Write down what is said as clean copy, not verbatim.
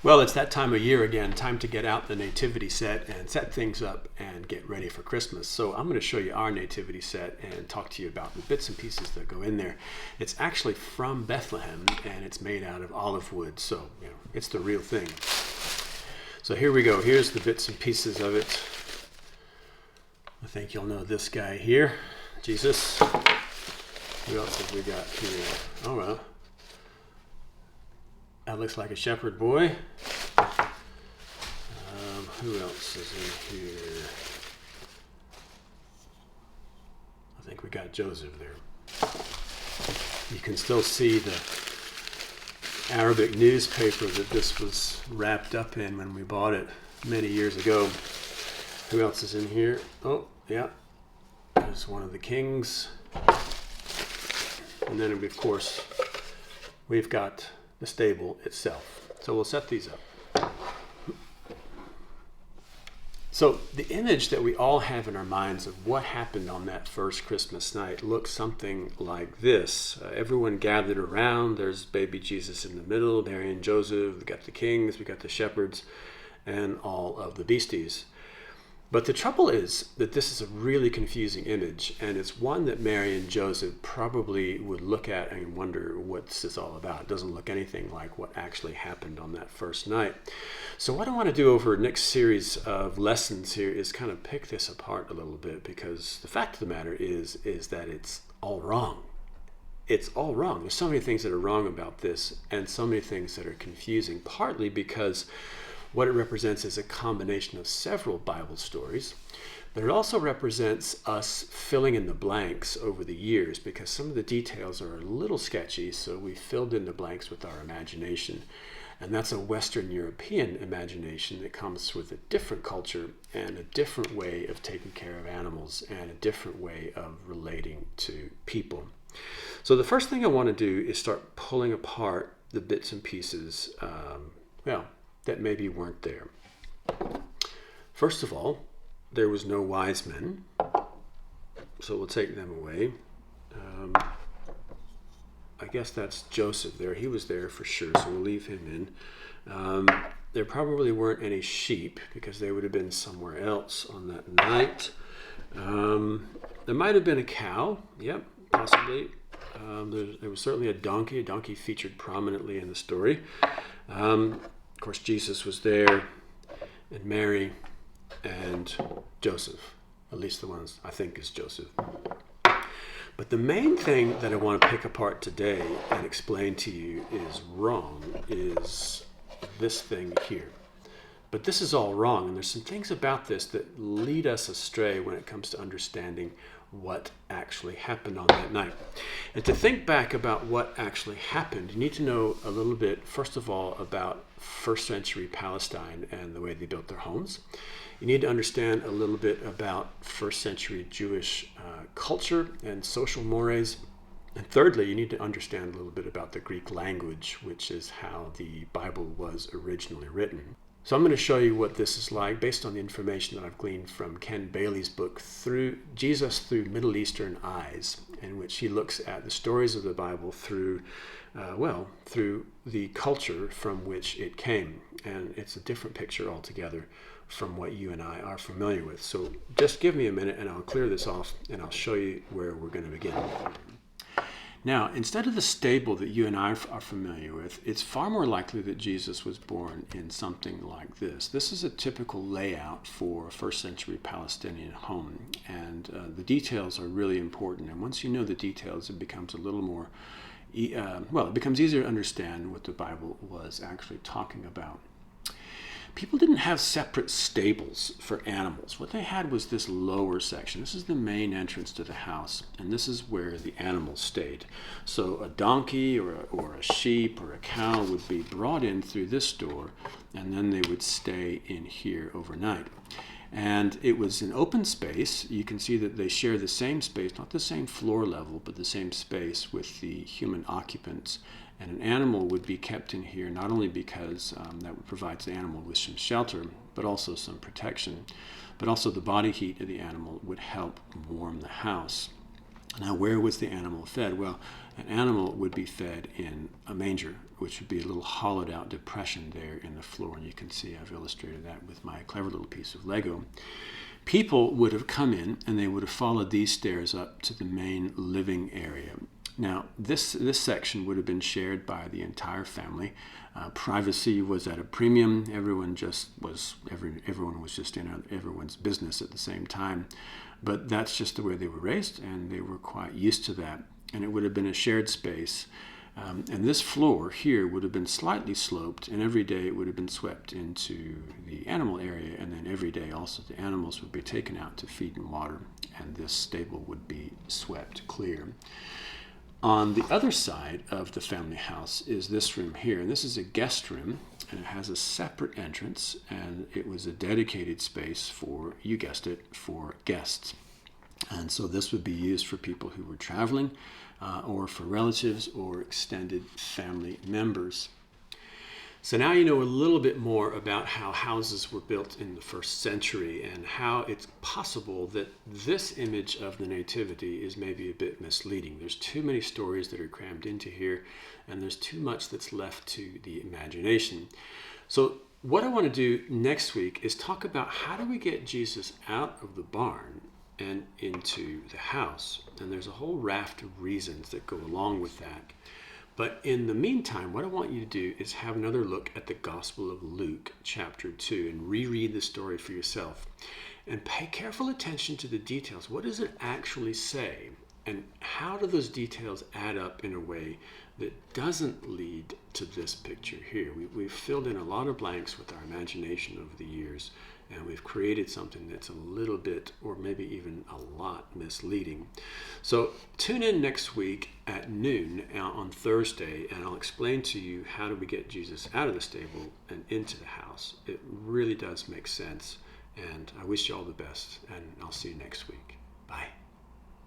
Well, it's that time of year again, time to get out the Nativity Set and set things up and get ready for Christmas. So I'm going to show you our Nativity Set and talk to you about the bits and pieces that go in there. It's actually from Bethlehem and it's made out of olive wood, so it's the real thing. So here we go. Here's the bits and pieces of it. I think you'll know this guy here, Jesus. Who else have we got here? Oh, well. That looks like a shepherd boy. Who else is in here? I think we got Joseph there. You can still see the Arabic newspaper that this was wrapped up in when we bought it many years ago. Who else is in here? Oh, yeah. There's one of the kings. And then, of course, we've got the stable itself. So we'll set these up. So the image that we all have in our minds of what happened on that first Christmas night looks something like this. Everyone gathered around. There's baby Jesus in the middle, Mary and Joseph. We got the kings, we got the shepherds, and all of the beasties. But the trouble is that this is a really confusing image, and it's one that Mary and Joseph probably would look at and wonder what this is all about. It doesn't look anything like what actually happened on that first night. So what I want to do over the next series of lessons here is kind of pick this apart a little bit, because the fact of the matter is that it's all wrong. It's all wrong. There's so many things that are wrong about this, and so many things that are confusing, partly because what it represents is a combination of several Bible stories, but it also represents us filling in the blanks over the years, because some of the details are a little sketchy, so we filled in the blanks with our imagination. And that's a Western European imagination that comes with a different culture and a different way of taking care of animals and a different way of relating to people. So the first thing I want to do is start pulling apart the bits and pieces, that maybe weren't there. First of all, there was no wise men, so we'll take them away. I guess that's Joseph there. He was there for sure, so we'll leave him in. There probably weren't any sheep, because they would have been somewhere else on that night. There might have been a cow. Yep, possibly. There was certainly a donkey. A donkey featured prominently in the story. Of course, Jesus was there, and Mary, and Joseph. At least the ones I think is Joseph. But the main thing that I want to pick apart today and explain to you is wrong is this thing here. But this is all wrong, and there's some things about this that lead us astray when it comes to understanding what actually happened on that night. And to think back about what actually happened, you need to know a little bit, first of all, about first century Palestine and the way they built their homes. You need to understand a little bit about first century Jewish culture and social mores. And thirdly, you need to understand a little bit about the Greek language, which is how the Bible was originally written. So I'm going to show you what this is like based on the information that I've gleaned from Ken Bailey's book, Through Jesus Through Middle Eastern Eyes, in which he looks at the stories of the Bible through the culture from which it came. And it's a different picture altogether from what you and I are familiar with. So just give me a minute and I'll clear this off and I'll show you where we're going to begin. Now, instead of the stable that you and I are familiar with, it's far more likely that Jesus was born in something like this. This is a typical layout for a first century Palestinian home, and the details are really important. And once you know the details, it becomes a little more, it becomes easier to understand what the Bible was actually talking about. People didn't have separate stables for animals. What they had was this lower section. This is the main entrance to the house, and this is where the animals stayed. So a donkey or a sheep or a cow would be brought in through this door, and then they would stay in here overnight. And it was an open space. You can see that they share the same space, not the same floor level, but the same space with the human occupants. And an animal would be kept in here not only because that would provide the animal with some shelter, but also some protection. But also the body heat of the animal would help warm the house. Now, where was the animal fed? Well, an animal would be fed in a manger, which would be a little hollowed out depression there in the floor. And you can see I've illustrated that with my clever little piece of Lego. People would have come in and they would have followed these stairs up to the main living area. Now, this section would have been shared by the entire family. Privacy was at a premium. Everyone was just in everyone's business at the same time. But that's just the way they were raised, and they were quite used to that. And it would have been a shared space. And this floor here would have been slightly sloped, and every day it would have been swept into the animal area, and then every day also the animals would be taken out to feed and water, and this stable would be swept clear. On the other side of the family house is this room here, and this is a guest room, and it has a separate entrance, and it was a dedicated space for, you guessed it, for guests. And so this would be used for people who were traveling, or for relatives or extended family members. So now you know a little bit more about how houses were built in the first century and how it's possible that this image of the Nativity is maybe a bit misleading. There's too many stories that are crammed into here, and there's too much that's left to the imagination. So what I want to do next week is talk about how do we get Jesus out of the barn and into the house. And there's a whole raft of reasons that go along with that. But in the meantime, what I want you to do is have another look at the Gospel of Luke, chapter 2, and reread the story for yourself. And pay careful attention to the details. What does it actually say? And how do those details add up in a way that doesn't lead to this picture here? We've filled in a lot of blanks with our imagination over the years, and we've created something that's a little bit, or maybe even a lot, misleading. So tune in next week at noon on Thursday, and I'll explain to you how do we get Jesus out of the stable and into the house. It really does make sense, and I wish you all the best, and I'll see you next week. Bye.